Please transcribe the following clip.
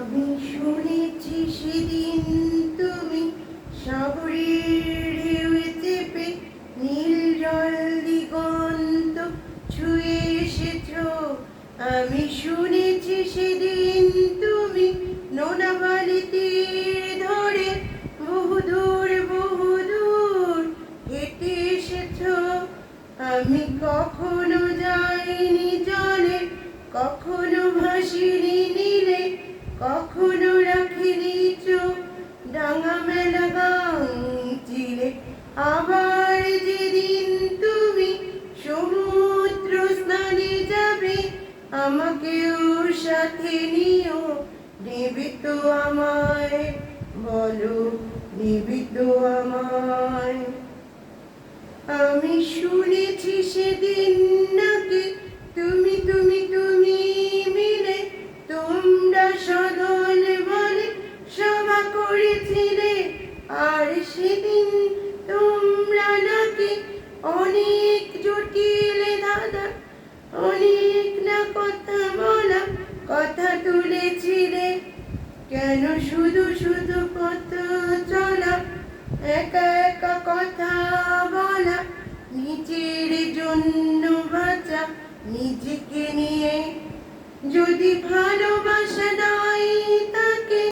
আমি শুনেছি সেদিন তুমি সাগরের ঢেউয়ে চেপে নীল জল দিগন্ত ছুঁয়ে এসেছ। আমি শুনেছি সেদিন তুমি নোনা বালিতে ধরে বহু দূর হেঁটে এসেছ। আমি কখনো যাইনি জলে, কখনো ভাসিনি নীলে, কখনো রাখিনি চোখ ডাঙা মেলা গাং চিলে। আবার যেদিন তুমি সমুদ্র স্নানে যাবে, আমাকেও সাথে নিও, নেবে তো আমায়, বলো নেবে তো আমায়। আমি শুনেছি সেদিন নাকি তুমি মিলে তোমরা সদল বলে সভা করেছিলে। আর সেদিন তোমরা নাকি অনেক জটিল দাদা, অনেক না কথা বলা কথা তুলেছিলে। কেন শুধু শুধু পথ চলা, একা একা কথা বলা, নিজের জন্য বাঁচা নিজেকে নিয়ে। যদি ভালোবাসা নাই